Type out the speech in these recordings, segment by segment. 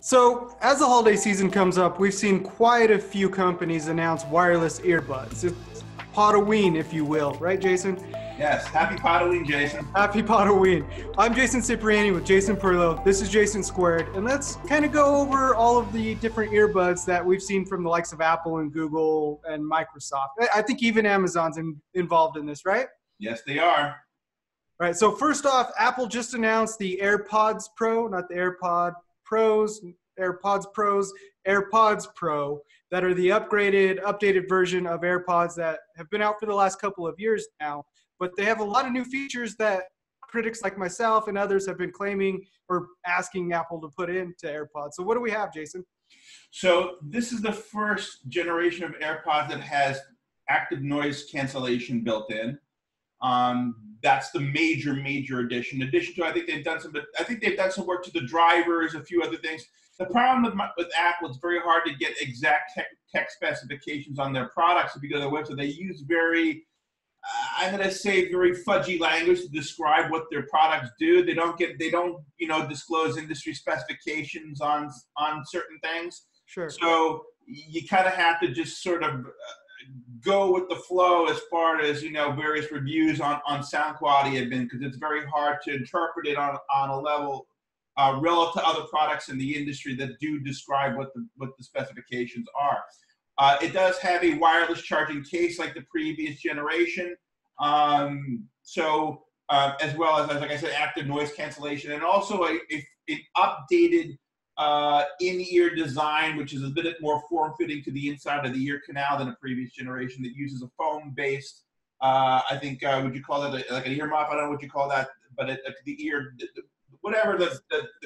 So, as the holiday season comes up, we've seen quite a few companies announce wireless earbuds. It's Podoween, if you will, right, Jason? Yes, happy Podoween, Jason. Happy Podoween. I'm Jason Cipriani with Jason Perlow. This is Jason Squared, and let's kind of go over all of the different earbuds that we've seen from the likes of Apple and Google and Microsoft. I think even Amazon's involved in this, right? Yes, they are. All right, so first off, Apple just announced the AirPods Pro, not the AirPod Pros, AirPods Pros, AirPods Pro, that are the updated version of AirPods that have been out for the last couple of years now. But they have a lot of new features that critics like myself and others have been claiming or asking Apple to put into AirPods. So what do we have, Jason? So this is the first generation of AirPods that has active noise cancellation built in. That's the major addition. In addition to, I think they've done some work to the drivers, a few other things. The problem with Apple, it's very hard to get exact tech specifications on their products. If you go to their website, they use very, I'm going to say, very fudgy language to describe what their products do. They don't disclose industry specifications on certain things. Sure. So you kind of have to just sort of go with the flow as far as various reviews on sound quality have been, because it's very hard to interpret it on a level relative to other products in the industry that do describe what the specifications are. It does have a wireless charging case like the previous generation, as well as like I said, active noise cancellation, and also an updated in-ear design, which is a bit more form-fitting to the inside of the ear canal than a previous generation that uses a foam-based, would you call that like an ear muff? I don't know what you call that, but the ear, whatever the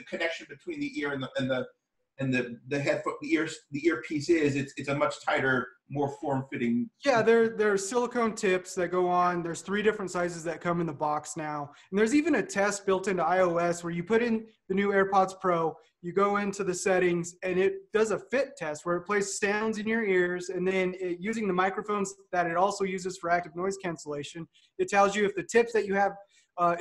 connection between the ear and the headphone, the earpiece is, it's a much tighter, more form-fitting. Yeah, there's silicone tips that go on. There's 3 different sizes that come in the box now. And there's even a test built into iOS where you put in the new AirPods Pro, you go into the settings, and it does a fit test where it plays sounds in your ears, and then using the microphones that it also uses for active noise cancellation, it tells you if the tips that you have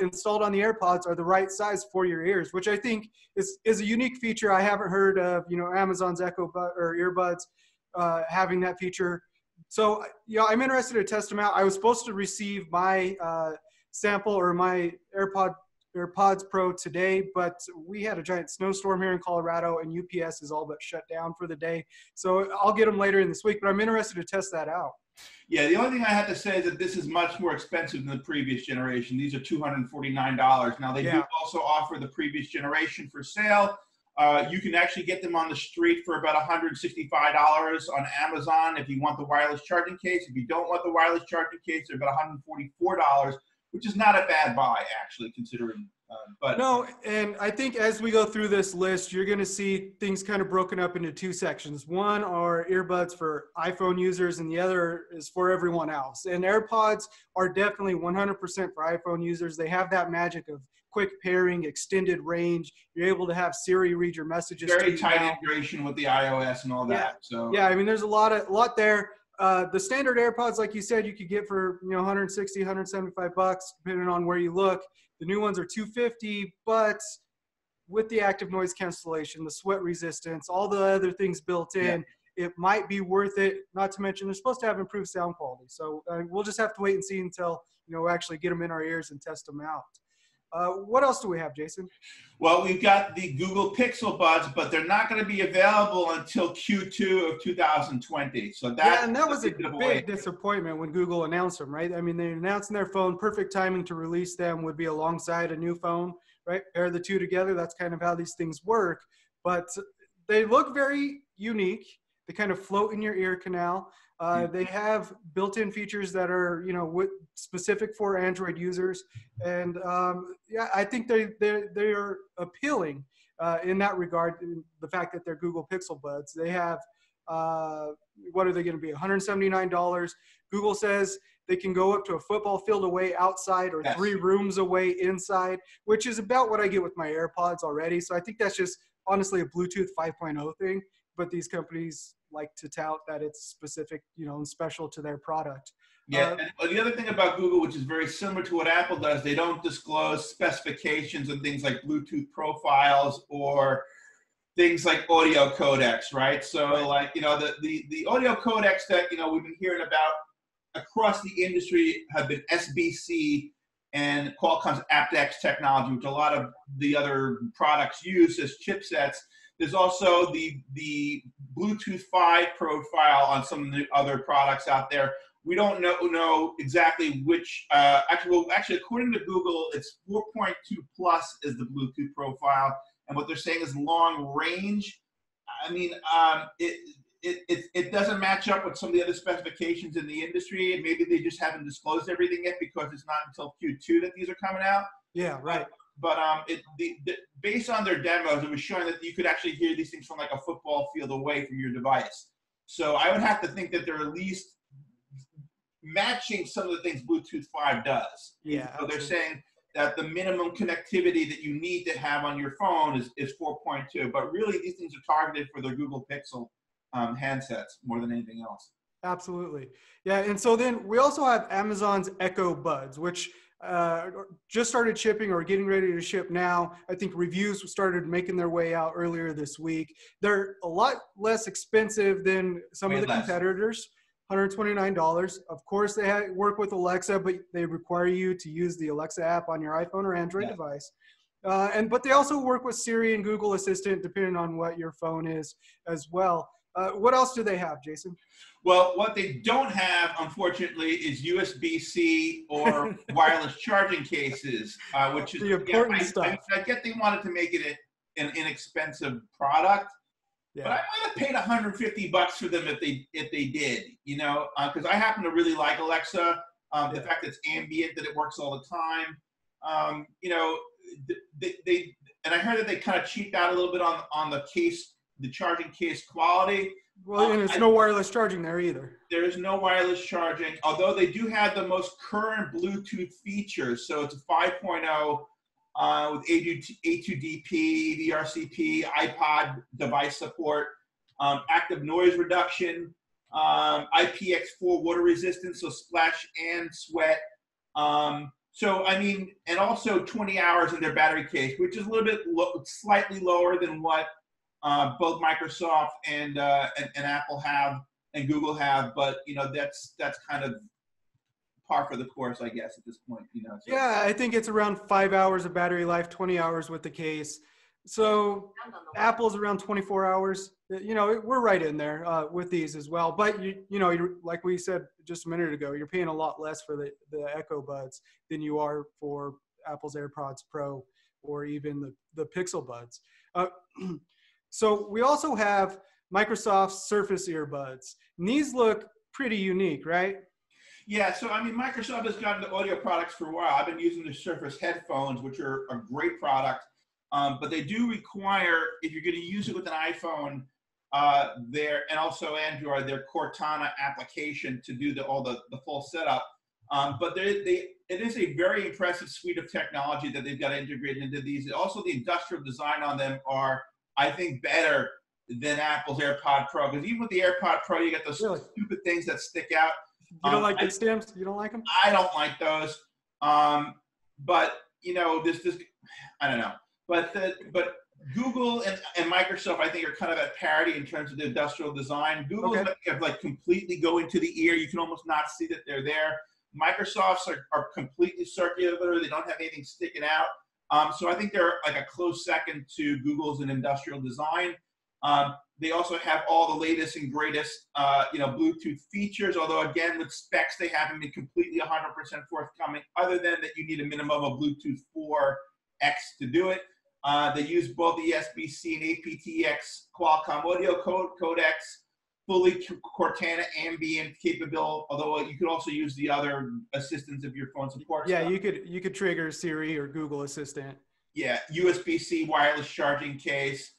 installed on the AirPods are the right size for your ears, which I think is a unique feature. I haven't heard of, Amazon's Echo or earbuds having that feature. So, I'm interested to test them out. I was supposed to receive my sample or my AirPods Pro today, but we had a giant snowstorm here in Colorado, and UPS is all but shut down for the day. So I'll get them later in this week, but I'm interested to test that out. Yeah, the only thing I have to say is that this is much more expensive than the previous generation. These are $249. Now, they do also offer the previous generation for sale. You can actually get them on the street for about $165 on Amazon if you want the wireless charging case. If you don't want the wireless charging case, they're about $144, which is not a bad buy, actually, considering. No, and I think as we go through this list, you're going to see things kind of broken up into 2 sections. One are earbuds for iPhone users, and the other is for everyone else. And AirPods are definitely 100% for iPhone users. They have that magic of quick pairing, extended range. You're able to have Siri read your messages. Very tight integration with the iOS and all that. Yeah. So yeah, I mean, there's a lot there. The standard AirPods, like you said, you could get for 160, 175 bucks, depending on where you look. The new ones are $250, but with the active noise cancellation, the sweat resistance, all the other things built in, it might be worth it. Not to mention, they're supposed to have improved sound quality. So we'll just have to wait and see until we actually get them in our ears and test them out. What else do we have, Jason? Well, we've got the Google Pixel Buds, but they're not going to be available until Q2 of 2020. So and that was a big disappointment when Google announced them, right? I mean, they're announcing their phone. Perfect timing to release them would be alongside a new phone, right? Pair the two together. That's kind of how these things work. But they look very unique. They kind of float in your ear canal. They have built-in features that are, specific for Android users, and I think they are appealing in that regard. The fact that they're Google Pixel Buds, they have what are they going to be? $179. Google says they can go up to a football field away outside or 3 rooms away inside, which is about what I get with my AirPods already. So I think that's just honestly a Bluetooth 5.0 thing. But these companies like to tout that it's specific, and special to their product. Yeah, and the other thing about Google, which is very similar to what Apple does, they don't disclose specifications and things like Bluetooth profiles or things like audio codecs, right? So Right. like, you know, the audio codecs that, you know, we've been hearing about across the industry have been SBC and Qualcomm's aptX technology, which a lot of the other products use as chipsets. There's also the Bluetooth 5 profile on some of the other products out there. We don't know exactly which, actually, according to Google, it's 4.2 plus is the Bluetooth profile. And what they're saying is long range. I mean, it doesn't match up with some of the other specifications in the industry. Maybe they just haven't disclosed everything yet because it's not until Q2 that these are coming out. Yeah, right. But based on their demos, it was showing that you could actually hear these things from like a football field away from your device. So I would have to think that they're at least matching some of the things Bluetooth 5 does. Yeah. So they're saying that the minimum connectivity that you need to have on your phone is 4.2. But really, these things are targeted for the Google Pixel handsets more than anything else. Absolutely. Yeah. And so then we also have Amazon's Echo Buds, which just started shipping or getting ready to ship now. I think reviews started making their way out earlier this week. They're a lot less expensive than some of the competitors. $129. Of course, they work with Alexa, but they require you to use the Alexa app on your iPhone or Android device. But they also work with Siri and Google Assistant, depending on what your phone is as well. What else do they have, Jason? Well, what they don't have, unfortunately, is USB-C or wireless charging cases, which is the important stuff. I get they wanted to make it an inexpensive product. Yeah. But I might have paid $150 for them if they did, you know, because I happen to really like Alexa. The fact that it's ambient, that it works all the time. You know, and I heard that they kind of cheaped out a little bit on the case, the charging case quality. Well, and there's no wireless charging there either. There is no wireless charging, although they do have the most current Bluetooth features. So it's a 5.0. With A2DP, VRCP, iPod device support, active noise reduction, IPX4 water resistance, so splash and sweat. So, I mean, and also 20 hours in their battery case, which is a little bit slightly lower than what both Microsoft and Apple have and Google have. But, you know, that's kind of par for the course, I guess, at this point. You know. So. Yeah, I think it's around 5 hours of battery life, 20 hours with the case. So Apple's around 24 hours. You know, we're right in there with these as well. But you know, like we said just a minute ago, you're paying a lot less for the Echo Buds than you are for Apple's AirPods Pro or even the Pixel Buds. So we also have Microsoft's Surface earbuds. And these look pretty unique, right? Yeah, so I mean, Microsoft has gotten into audio products for a while. I've been using the Surface headphones, which are a great product, but they do require, if you're going to use it with an iPhone, and also Android, their Cortana application to do all the full setup. But it is a very impressive suite of technology that they've got integrated into these. Also, the industrial design on them are, I think, better than Apple's AirPod Pro, because even with the AirPod Pro, you get those stupid things that stick out. You don't like the stems? You don't like them? I don't like those. But you know, this I don't know. But Google and Microsoft, I think, are kind of at parity in terms of the industrial design. Google's like completely go into the ear. You can almost not see that they're there. Microsoft's are completely circular. They don't have anything sticking out. So I think they're like a close second to Google's in industrial design. They also have all the latest and greatest, you know, Bluetooth features, although again, with specs, they haven't been completely 100% forthcoming, other than that you need a minimum of Bluetooth 4X to do it. They use both the SBC and aptX Qualcomm audio codecs, fully Cortana ambient capable, although you could also use the other assistants if your phone supports. Yeah, you could trigger Siri or Google Assistant. Yeah, USB-C wireless charging case.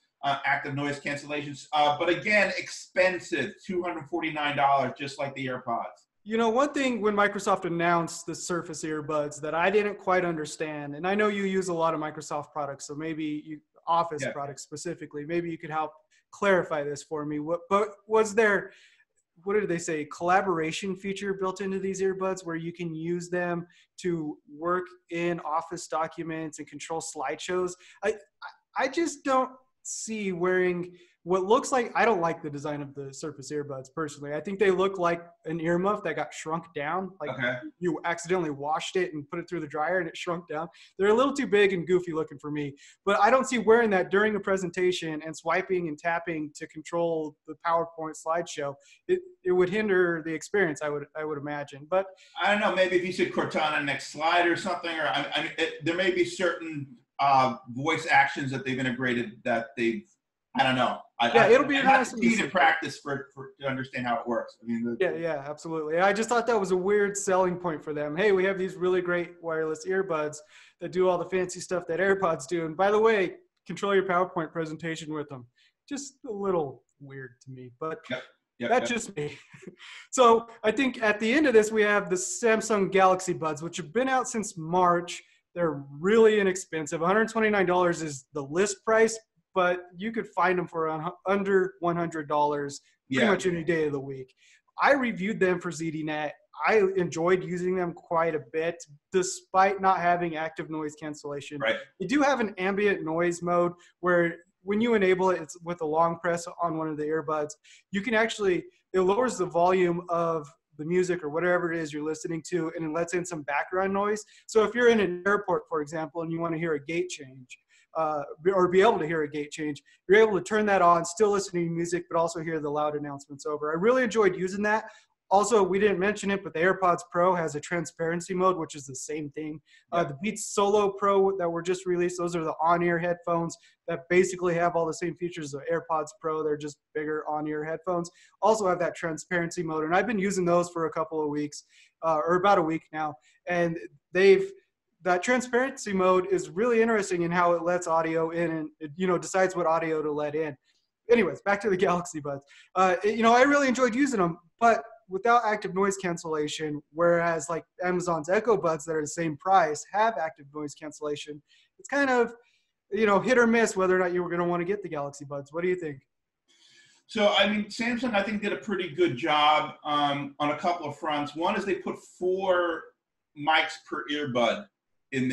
Active noise cancellations, but again, expensive, $249, just like the AirPods. You know, one thing when Microsoft announced the Surface earbuds that I didn't quite understand, and I know you use a lot of Microsoft products, so maybe Office products specifically, maybe you could help clarify this for me. But was there, what did they say, collaboration feature built into these earbuds where you can use them to work in Office documents and control slideshows? I just don't see wearing what looks like, I don't like the design of the Surface earbuds personally. I think they look like an earmuff that got shrunk down. Like you accidentally washed it and put it through the dryer and it shrunk down. They're a little too big and goofy looking for me. But I don't see wearing that during a presentation and swiping and tapping to control the PowerPoint slideshow. It would hinder the experience, I would imagine. But I don't know, maybe if you said Cortana next slide or something, or I mean, there may be certain voice actions that they've integrated that they've, I don't know. It'll be interesting to practice to understand how it works. I mean, yeah, absolutely. I just thought that was a weird selling point for them. Hey, we have these really great wireless earbuds that do all the fancy stuff that AirPods do. And by the way, control your PowerPoint presentation with them. Just a little weird to me, but that's just me. So I think at the end of this, we have the Samsung Galaxy Buds, which have been out since March. They're really inexpensive. $129 is the list price, but you could find them for under $100 pretty much any day of the week. I reviewed them for ZDNet. I enjoyed using them quite a bit, despite not having active noise cancellation. Right. You do have an ambient noise mode where when you enable it, it's with a long press on one of the earbuds. You can actually, it lowers the volume of the music or whatever it is you're listening to, and it lets in some background noise. So if you're in an airport, for example, and you want to hear a gate change, or be able to hear a gate change, you're able to turn that on, still listening to music, but also hear the loud announcements over. I really enjoyed using that. Also, we didn't mention it, but the Airpods Pro has a transparency mode, which is the same thing. The Beats Solo Pro that were just released, those are the on-ear headphones that basically have all the same features of AirPods Pro. They're just bigger on-ear headphones. Also have that transparency mode, and I've been using those for a couple of weeks, or about a week now, and that transparency mode is really interesting in how it lets audio in and it, decides what audio to let in. Anyways, back to the Galaxy Buds. I really enjoyed using them, but without active noise cancellation, whereas like Amazon's Echo Buds that are the same price have active noise cancellation, it's kind of, hit or miss whether or not you were going to want to get the Galaxy Buds. What do you think? So, I mean, Samsung, I think, did a pretty good job on a couple of fronts. One is they put 4 mics per earbud in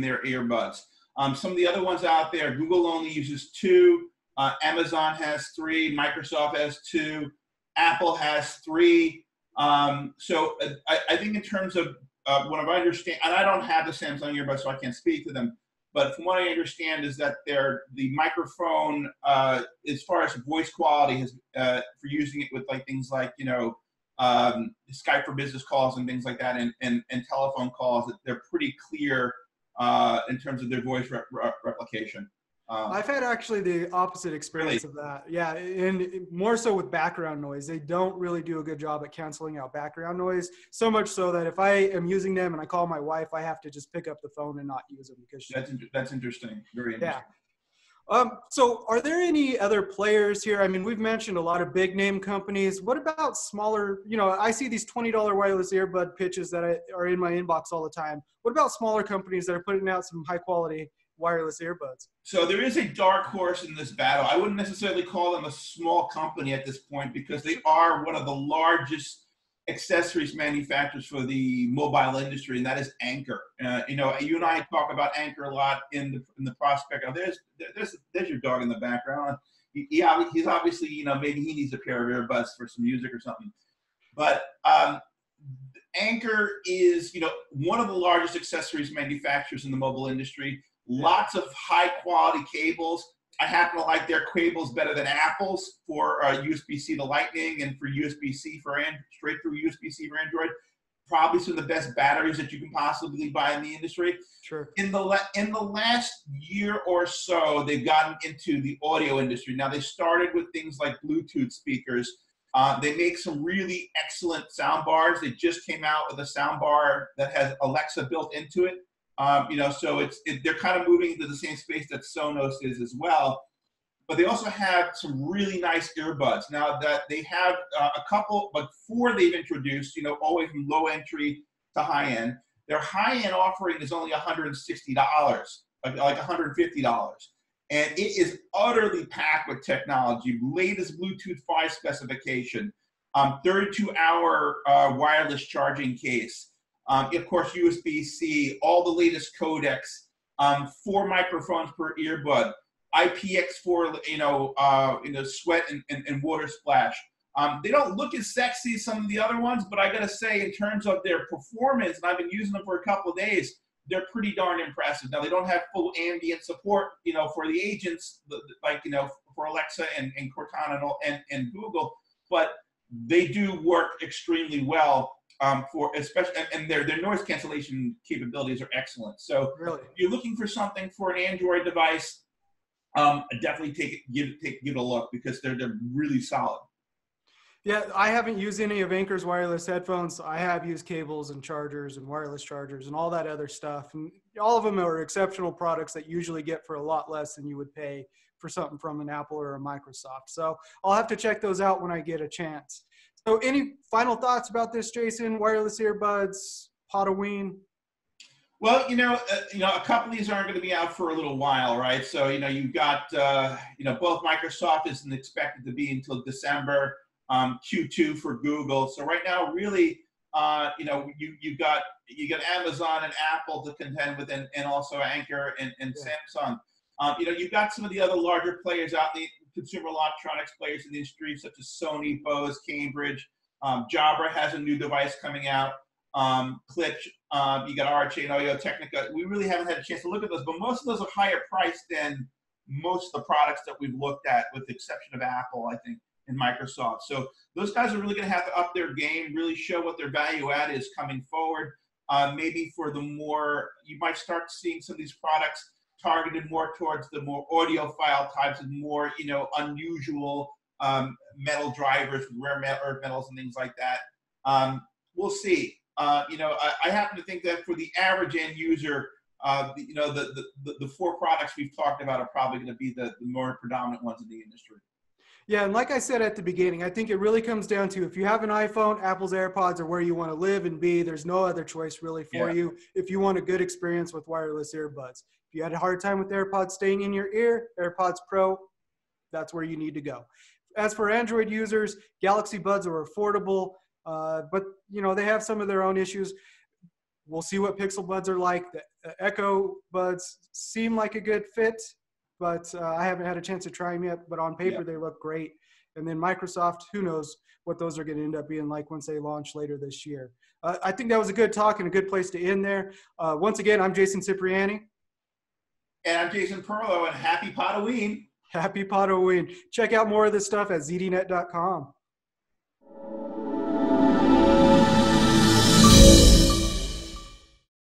their earbuds. Some of the other ones out there, Google only uses 2. Amazon has 3. Microsoft has 2. Apple has 3. So I think in terms of what I understand, and I don't have the Samsung earbuds, so I can't speak to them. But from what I understand is that the microphone, as far as voice quality, has for using it with like things like Skype for business calls and things like that, and telephone calls, that they're pretty clear in terms of their voice replication. I've had actually the opposite experience of that. Yeah, and more so with background noise. They don't really do a good job at canceling out background noise, so much so that if I am using them and I call my wife, I have to just pick up the phone and not use them because that's interesting. Very interesting. Yeah. So are there any other players here? I mean, we've mentioned a lot of big name companies. What about smaller, I see these $20 wireless earbud pitches that are in my inbox all the time. What about smaller companies that are putting out some high quality wireless earbuds? So there is a dark horse in this battle. I wouldn't necessarily call them a small company at this point because they are one of the largest accessories manufacturers for the mobile industry, and that is Anker. You and I talk about Anker a lot in the prospect. Oh, there's your dog in the background. He's obviously, maybe he needs a pair of earbuds for some music or something. But Anker is, one of the largest accessories manufacturers in the mobile industry. Lots of high quality cables. I happen to like their cables better than Apple's for USB-C to Lightning and for USB-C for straight through USB-C for Android. Probably some of the best batteries that you can possibly buy in the industry. Sure. In the last year or so, they've gotten into the audio industry. Now they started with things like Bluetooth speakers. They make some really excellent sound bars. They just came out with a sound bar that has Alexa built into it. So they're kind of moving into the same space that Sonos is as well. But they also have some really nice earbuds. Now that they have a couple, but 4 they've introduced, always from low entry to high end. Their high end offering is only $160, like $150. And it is utterly packed with technology, latest Bluetooth 5 specification, 32-hour wireless charging case. Of course, USB-C, all the latest codecs, 4 microphones per earbud, IPX4, sweat and water splash. They don't look as sexy as some of the other ones, but I gotta say, in terms of their performance, and I've been using them for a couple of days, they're pretty darn impressive. Now, they don't have full ambient support, for the agents, for Alexa and Cortana and Google, but they do work extremely well for especially, and their noise cancellation capabilities are excellent. So Really? if you're looking for something for an Android device, definitely give it a look, because they're really solid. Yeah, I haven't used any of Anker's wireless headphones. I have used cables and chargers and wireless chargers and all that other stuff. And all of them are exceptional products that you usually get for a lot less than you would pay for something from an Apple or a Microsoft. So I'll have to check those out when I get a chance. So any final thoughts about this, Jason? Wireless earbuds, Podoween? Well, a couple of these aren't going to be out for a little while, right? So, you've got, both Microsoft isn't expected to be until December. Q2 for Google. So right now, really, you got Amazon and Apple to contend with, and also Anker and Samsung. You've got some of the other larger players out in the consumer electronics players in the industry, such as Sony, Bose, Cambridge. Jabra has a new device coming out. Klipsch, you got RHA and Audio Technica. We really haven't had a chance to look at those, but most of those are higher priced than most of the products that we've looked at, with the exception of Apple, I think, and Microsoft. So those guys are really going to have to up their game, really show what their value add is coming forward. Maybe for the more, you might start seeing some of these products targeted more towards the more audiophile types and more, unusual metal drivers, rare earth metals and things like that. We'll see. I happen to think that for the average end user, the four products we've talked about are probably going to be the more predominant ones in the industry. Yeah, and like I said at the beginning, I think it really comes down to, if you have an iPhone, Apple's AirPods are where you want to live and be. There's no other choice really for you if you want a good experience with wireless earbuds. If you had a hard time with AirPods staying in your ear, AirPods Pro, that's where you need to go. As for Android users, Galaxy Buds are affordable, but they have some of their own issues. We'll see what Pixel Buds are like. The Echo Buds seem like a good fit, but I haven't had a chance to try them yet. But on paper, they look great. And then Microsoft, who knows what those are going to end up being like once they launch later this year. I think that was a good talk and a good place to end there. Once again, I'm Jason Cipriani. And I'm Jason Perlow, and happy Podoween. Happy Podoween. Check out more of this stuff at zdnet.com.